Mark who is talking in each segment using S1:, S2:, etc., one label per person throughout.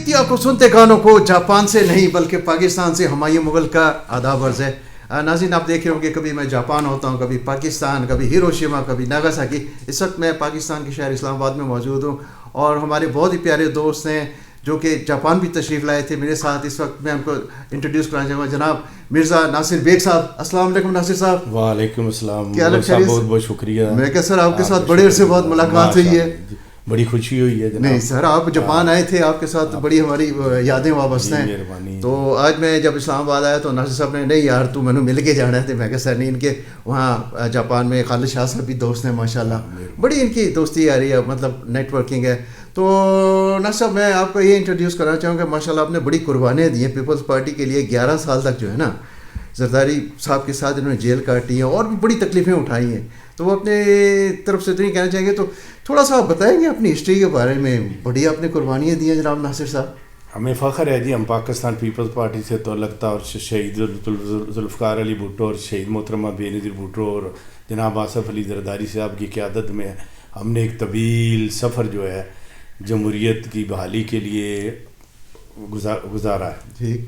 S1: Media को सुनते गानों को जापान से नहीं बल्कि पाकिस्तान से हमायूं मुगल का आदाब अर्ज़ है। नाज़रीन, आप देख रहे होंगे कभी मैं जापान होता हूँ, कभी पाकिस्तान, कभी हिरोशिमा, कभी नागासाकी। इस वक्त मैं पाकिस्तान के शहर इस्लामाबाद में मौजूद हूँ और हमारे बहुत ही प्यारे दोस्त हैं जो कि जापान भी तशरीफ़ लाए थे मेरे साथ। इस वक्त मैं हमको इंट्रोड्यूस कराना चाहूँगा जनाब मिर्ज़ा नासिर बेग साहब। अस्सलाम वालेकुम नासिर साहब।
S2: वालेकुम अस्सलाम।
S1: क्या हाल है?
S2: बहुत बहुत शुक्रिया।
S1: मैं क्या सर आपके साथ बड़े अरसे बाद मुलाकात हुई है,
S2: बड़ी खुशी हुई है जनाब।
S1: नहीं सर, आप जापान आए थे, आपके साथ बड़ी हमारी यादें वाबस्ते हैं। तो आज मैं जब इस्लामाबाद आया तो नासिर साहब ने नहीं यार तू मैंने मिल के जाना है। तो मैं कहा सर नहीं, इनके वहाँ जापान में खालिद शाह साहब भी दोस्त हैं माशाल्लाह, बड़ी इनकी दोस्ती आ रही है, मतलब नेटवर्किंग है। तो नासिर साहब मैं आपको ये इंट्रोड्यूस करना चाहूँगा, माशाल्लाह आपने बड़ी कुर्बानियाँ दी हैं पीपल्स पार्टी के लिए। 11 साल तक जो है ना जरदारी साहब के साथ इन्होंने जेल काटी है और भी बड़ी तकलीफ़ें उठाई हैं। तो वो अपने तरफ से तो नहीं कहना चाहेंगे, तो थोड़ा सा आप बताएंगे अपनी हिस्ट्री के बारे में। बड़ी आपने कुर्बानियाँ दी हैं जनाब नासिर साहब।
S2: हमें फ़ख्र है जी, हम पाकिस्तान पीपल्स पार्टी से तअल्लुक़ था और शहीद ज़ुल्फ़िकार अली भुट्टो और शहीद मोहतरमा बेनज़ीर भुट्टो और जनाब आसफ़ अली ज़रदारी साहब की क़यादत में हमने एक तवील सफ़र जो है जमहूरियत की बहाली के लिए गुजारा है।
S1: ठीक।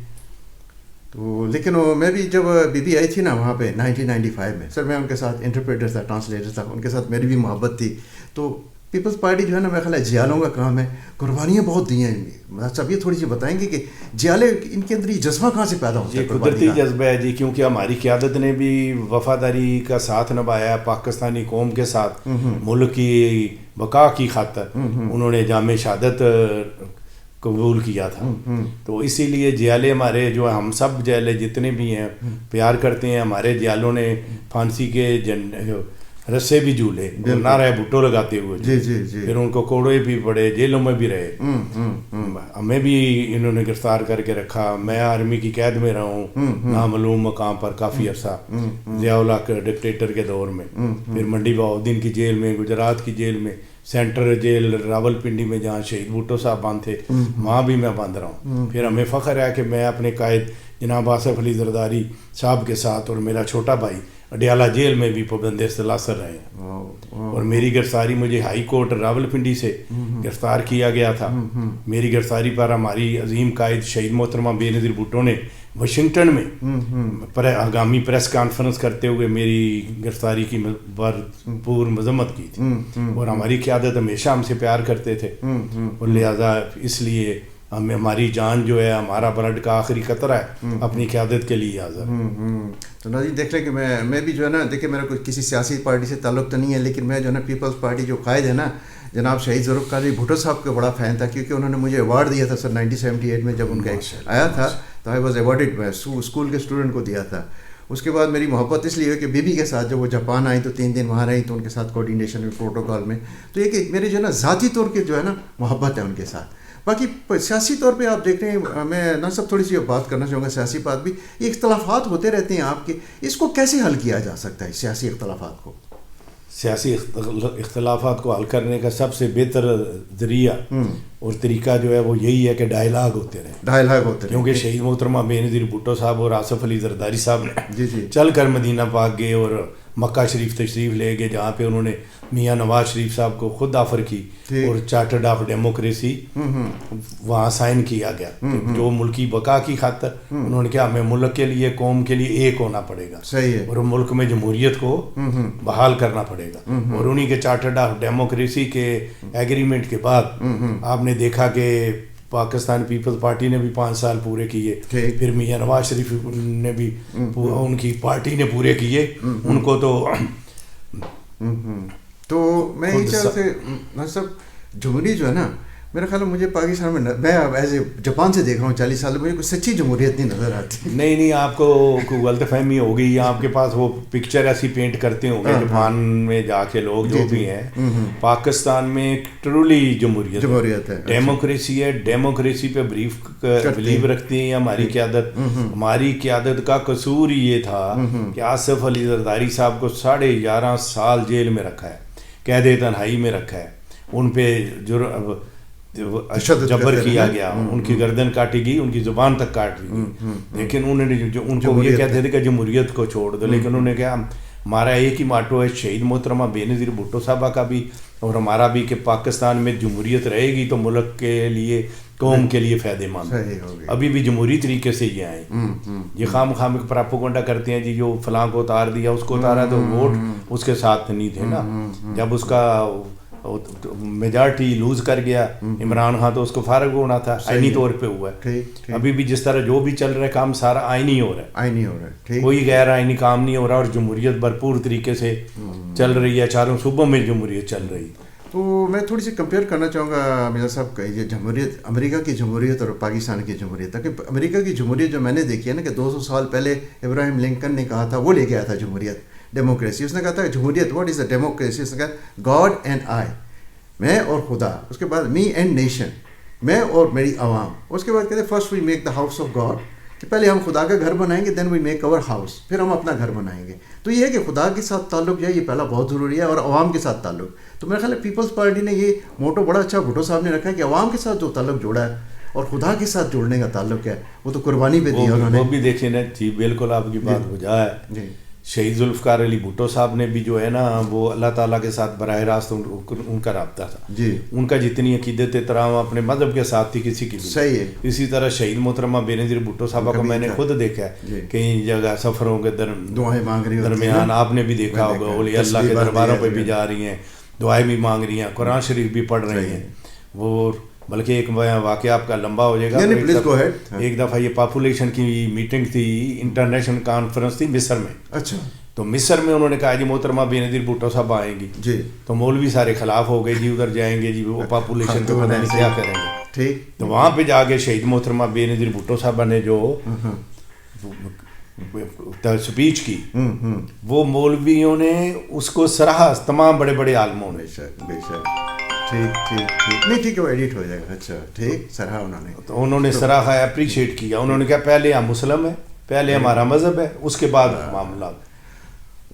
S1: तो लेकिन वो मैं भी जब बीबी आई थी ना वहाँ पे 1995 में, सर मैं उनके साथ इंटरप्रेटर था, ट्रांसलेटर था, उनके साथ मेरी भी मोहब्बत थी। तो पीपल्स पार्टी जो है ना मेरा ख्याल है जियालों का काम है, कुर्बानियाँ बहुत दी हैं। सब ये थोड़ी सी बताएंगे कि जियाले इनके अंदर ये जज्बा कहाँ से पैदा होता है?
S2: कुदरती जज्बा है जी, क्योंकि हमारी क़यादत ने भी वफादारी का साथ निभाया पाकिस्तानी कौम के साथ, मुल्क की बका की खातिर उन्होंने जामे शहादत कबूल किया था। तो इसीलिए जियाले हमारे जो हम सब जियाले जितने भी हैं प्यार करते हैं। हमारे जियालों ने फांसी के रस्से भी झूले, नारे भुट्टो लगाते हुए
S1: जी जी जी,
S2: फिर उनको कोड़े भी पड़े, जेलों में भी रहे। हमें भी इन्होंने गिरफ्तार करके रखा। मैं आर्मी की कैद में रहा हूँ नामालूम मकाम पर काफ़ी अरसा, ज़ियाउल हक डिक्टेटर के दौर में। फिर मंडी बहाउद्दीन की जेल में, गुजरात की जेल में, सेंट्रल जेल रावलपिंडी में जहाँ शहीद भुट्टो साहब बंद थे वहाँ भी मैं बंद रहा हूँ। फिर हमें फ़ख्र है कि मैं अपने कायद जनाब आसफ़ अली ज़रदारी साहब के साथ और मेरा छोटा भाई अडियाला जेल में भी पाबंद इस्तलासर रहे हैं। और मेरी गिरफ्तारी मुझे हाई कोर्ट रावलपिंडी से गिरफ्तार किया गया था। मेरी गिरफ्तारी पर हमारी अजीम कायद शहीद मोहतरमा बेनज़ीर भुट्टो ने वाशिंगटन में आगामी प्रेस कॉन्फ्रेंस करते हुए मेरी गिरफ्तारी की भरपूर मजम्मत की थी। और हमारी क़यादत हमेशा हमसे प्यार करते थे और लिहाजा इसलिए हमें हमारी जान जो है, हमारा ब्लड का आखिरी कतरा है, अपनी क़यादत के लिए हाज़िर।
S1: तो नाज़रीन देख लें कि मैं भी जो है ना, देखिए मेरा कोई किसी सियासी पार्टी से ताल्लुक़ तो नहीं है, लेकिन मैं जो है ना पीपल्स पार्टी जो कायद है ना जनाब शहीद ज़ुल्फ़िकार अली भुट्टो साहब का बड़ा फ़ैन था, क्योंकि उन्होंने मुझे अवार्ड दिया था सर 1978 में जब उनका आया था। तो आई वॉज अवार्डेड, मैं स्कूल के स्टूडेंट को दिया था। उसके बाद मेरी मोहब्बत इसलिए हुई कि बीबी के साथ जब वो जापान आई तो 3 दिन वहाँ रही, तो उनके साथ कोऑर्डिनेशन में, प्रोटोकॉल में, तो ये कि मेरे जो है ना ज़ाती तौर पर जो है ना मोहब्बत है उनके साथ। बाकी सियासी तौर पे आप देख रहे हैं, मैं ना सब थोड़ी सी बात करना चाहूँगा सियासी बात भी, ये इख्तलाफात होते रहते हैं आपके, इसको कैसे हल किया जा सकता है सियासी इख्तलाफात को?
S2: सियासी इख्तलाफात को हल करने का सबसे बेहतर ज़रिया और तरीका जो है वो यही है कि डायलाग होते रहे। क्योंकि शहीद मोहतरमा बेनज़ीर भुट्टो साहब और आसफ़ अली ज़रदारी साहब ने चल कर मदीना पाक गए और मक्का शरीफ तशरीफ़ ले गए, जहाँ पे उन्होंने मियाँ नवाज शरीफ साहब को खुद ऑफ़र की और चार्टर्ड ऑफ डेमोक्रेसी वहाँ साइन किया गया। जो मुल्की बका की खातिर उन्होंने कहा हमें मुल्क के लिए, कौम के लिए एक होना पड़ेगा।
S1: सही है।
S2: और मुल्क में जमहूरियत को बहाल करना पड़ेगा। और उन्हीं के चार्टर्ड ऑफ डेमोक्रेसी के एग्रीमेंट के बाद आपने देखा कि पाकिस्तान पीपल्स पार्टी ने भी 5 साल पूरे किए, फिर मियाँ नवाज शरीफ ने भी उनकी पार्टी ने पूरे किए उनको।
S1: तो मैं ये चाह से सब जमहूरी जो है ना, मेरा ख्याल है मुझे पाकिस्तान में मैं एज ए जापान से देख रहा हूँ 40 साल, मुझे कोई सच्ची जमहूरियत नहीं नज़र आती।
S2: नहीं आपको गलतफहमी हो गई, आपके पास वो पिक्चर ऐसी पेंट करते होंगे जापान में जाके लोग जो भी हैं। पाकिस्तान में ट्रूली जमहूरियत है, डेमोक्रेसी है। डेमोक्रेसी पे बिलीव रखती है हमारी क़यादत। हमारी क़यादत का कसूर ये था कि आसफ़ अली ज़रदारी साहब को 11.5 साल जेल में रखा है, कैद तन्हाई में रखा है। उन पे जबर किया गया, उनकी गर्दन काटी गई, उनकी ज़ुबान तक काट दी गई। लेकिन उन्होंने जो उनको ये कहते थे कि जमहूरियत को छोड़ दो, लेकिन उन्होंने कहा ہمارا ایک ہی ماٹو ہے شہید محترمہ بینظیر بھٹو صاحبہ کا بھی اور ہمارا بھی کہ پاکستان میں جمہوریت رہے گی تو ملک کے لیے قوم کے لیے فائدے مند. ابھی بھی جمہوری طریقے سے یہ آئیں. یہ خام پراپوگنڈا کرتے ہیں جی جو فلاں کو اتار دیا اس کو اتارا تو ووٹ اس کے ساتھ نہیں تھے نا. جب اس کا میجارٹی لوز کر گیا عمران خان تو اس کو فارغ ہونا تھا. آئینی طور پہ ہوا ہے. ابھی بھی جس طرح جو بھی چل رہا ہے کام سارا آئینی ہو رہا ہے. کوئی غیر آئینی کام نہیں ہو رہا اور جمہوریت بھرپور طریقے سے چل رہی ہے. چاروں صوبوں میں جمہوریت چل رہی ہے.
S1: تو میں تھوڑی سی کمپیئر کرنا چاہوں گا مرزا صاحب کا یہ جمہوریت امریکہ کی جمہوریت اور پاکستان کی جمہوریت. تاکہ امریکہ کی جمہوریت جو میں نے دیکھی ہے نا کہ 200 سال پہلے ابراہیم لنکن نے کہا تھا وہ لے کے آیا تھا جمہوریت ڈیموکریسی. اس نے کہا تھا جمہوریت واٹ از اے ڈیموکریسی. اس نے کہا گاڈ اینڈ آئی میں اور خدا. اس کے بعد می اینڈ نیشن میں اور میری عوام. اس کے بعد کہتے ہیں first we make the house of God کہ پہلے ہم خدا کا گھر بنائیں گے then we make our house. پھر ہم اپنا گھر بنائیں گے. تو یہ ہے کہ خدا کے ساتھ تعلق جو ہے یہ پہلا بہت ضروری ہے اور عوام کے ساتھ تعلق. تو میرا خیال ہے پیپلز پارٹی نے یہ موٹو بڑا اچھا بھٹو صاحب نے رکھا ہے کہ عوام کے ساتھ جو تعلق جوڑا ہے اور خدا کے ساتھ جوڑنے کا تعلق ہے وہ تو قربانی پہ دی انہوں نے.
S2: وہ بھی دیکھیں نا جی بالکل آپ کی بات بجا ہے. شہید ذوالفقار علی بھٹو صاحب نے بھی جو ہے نا وہ اللہ تعالیٰ کے ساتھ براہ راست ان کا رابطہ تھا. ان کا جتنی عقیدت احترام اپنے مذہب کے ساتھ تھی کسی کی بھی
S1: صحیح ہے.
S2: اسی طرح شہید محترمہ بینظیر بھٹو صاحبہ کو میں نے خود دیکھا ہے کئی جگہ سفروں کے
S1: دعائیں مانگ رہی
S2: درمیان آپ نے بھی دیکھا ہوگا اولیاء اللہ کے درباروں پہ بھی جا رہی ہیں دعائیں بھی مانگ رہی ہیں قرآن شریف بھی پڑھ رہی ہیں. وہ بلکہ ایک واقعہ آپ کا لمبا ہو جائے گا. ایک دفعہ یہ پاپولیشن کی میٹنگ تھی انٹرنیشنل کانفرنس تھی مصر میں.
S1: اچھا.
S2: تو مصر میں انہوں نے کہا جی محترمہ بینظیر بھٹو صاحب آئیں گی جی. تو مولوی سارے خلاف ہو گئے جی ادھر جائیں گے جی وہ پاپولیشن کو پتہ نہیں کیا کریں گے.
S1: ٹھیک.
S2: تو وہاں پہ جا کے شہید محترمہ بینظیر بھٹو صاحبہ نے جو سپیچ کی وہ مولویوں نے اس کو سراہا تمام بڑے بڑے عالموں نے.
S1: بے شک. ٹھیک ٹھیک ٹھیک نہیں ٹھیک ہے وہ ایڈٹ ہو جائے گا. اچھا ٹھیک. سراہا انہوں نے.
S2: تو انہوں نے سراہا اپریشیٹ کیا. انہوں نے کہا پہلے ہم مسلم ہیں پہلے ہمارا مذہب ہے اس کے بعد معاملات.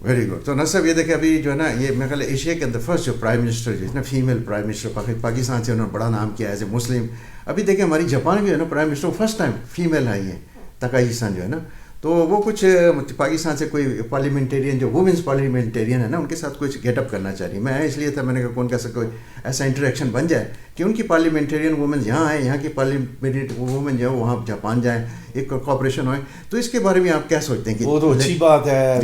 S1: Very good. تو نہ صاحب یہ دیکھیں ابھی جو ہے نا یہ میرے خیال ایشیا کے اندر فرسٹ جو پرائم منسٹر جو ہے نا فیمیل پرائم منسٹر پاکستان سے انہوں نے بڑا نام کیا ایز اے مسلم. ابھی دیکھیں ہماری جاپان میں جو ہے نا prime minister first time female آئی ہیں تکائی سان جو ہے نا. تو وہ کچھ پاکستان سے کوئی پارلیمنٹیرین جو وومنس پارلیمنٹیرین ہے نا ان کے ساتھ کچھ گیٹ اپ کرنا چاہ رہی. میں اس لیے تھا میں نے کہا کون کیسا کوئی ایسا انٹریکشن بن جائے کہ ان کی پارلیمنٹیرین وومنس یہاں آئیں یہاں کی پارلیمنٹ وومن جو ہے وہاں جاپان جائیں ایک کوآپریشن ہوئے. تو اس کے بارے میں آپ کیا سوچتے ہیں کہ
S2: وہ تو اچھی بات ہے.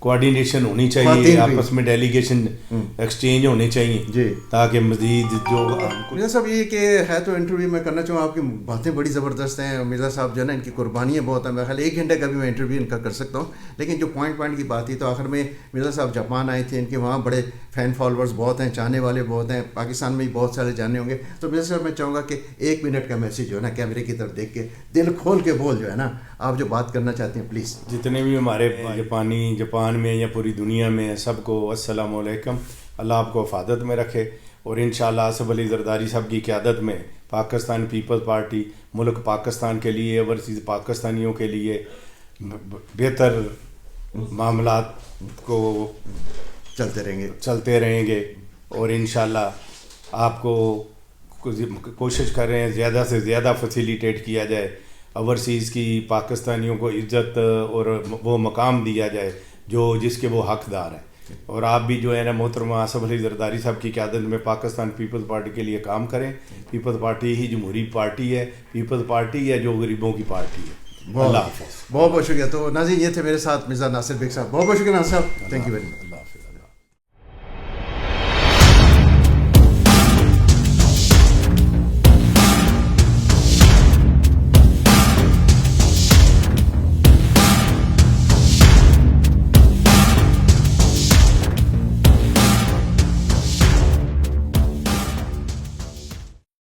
S2: کوآرڈینیشن ہونی چاہیے آپس میں ڈیلیگیشن ایکسچینج ہونے چاہیے تاکہ مزید جو.
S1: مرزا صاحب یہ کہ ہے تو انٹرویو میں کرنا چاہوں آپ کی باتیں بڑی زبردست ہیں. مرزا صاحب جو ہے نا ان کی قربانیاں بہت ہیں. میرا خیال 1 گھنٹے کا بھی میں انٹرویو ان کا کر سکتا ہوں لیکن جو پوائنٹ کی بات تھی تو آخر میں مرزا صاحب جاپان آئے تھے. ان کے وہاں بڑے فین فالوورز بہت ہیں چاہنے والے بہت ہیں. پاکستان میں بھی بہت سارے جاننے ہوں گے. تو مرزا صاحب میں چاہوں گا کہ 1 منٹ کا میسیج جو ہے نا کیمرے کی طرف دیکھ کے دل کھول کے بول جو ہے نا آپ جو بات کرنا چاہتے ہیں پلیز.
S2: جتنے بھی ہمارے جاپان میں یا پوری دنیا میں سب کو السلام علیکم. اللہ آپ کو حفاظت میں رکھے اور انشاءاللہ آصف علی زرداری صاحب کی قیادت میں پاکستان پیپلز پارٹی ملک پاکستان کے لیے اوورسیز پاکستانیوں کے لیے بہتر معاملات کو چلتے رہیں گے اور انشاءاللہ آپ کو کوشش کر رہے ہیں زیادہ سے زیادہ فیسیلیٹیٹ کیا جائے اوورسیز کی پاکستانیوں کو عزت اور وہ مقام دیا جائے جو جس کے وہ حقدار ہیں. اور آپ بھی جو ہے نا محترمہ آصف علی زرداری صاحب کی قیادت میں پاکستان پیپلز پارٹی کے لیے کام کریں. پیپلز پارٹی ہی جمہوری پارٹی ہے. پیپلز پارٹی ہے جو غریبوں کی پارٹی ہے. اللہ حافظ.
S1: بہت بہت شکریہ. تو ناظرین یہ تھے میرے ساتھ مرزا ناصر بیگ صاحب. بہت بہت شکریہ ناصر صاحب. Thank you very much.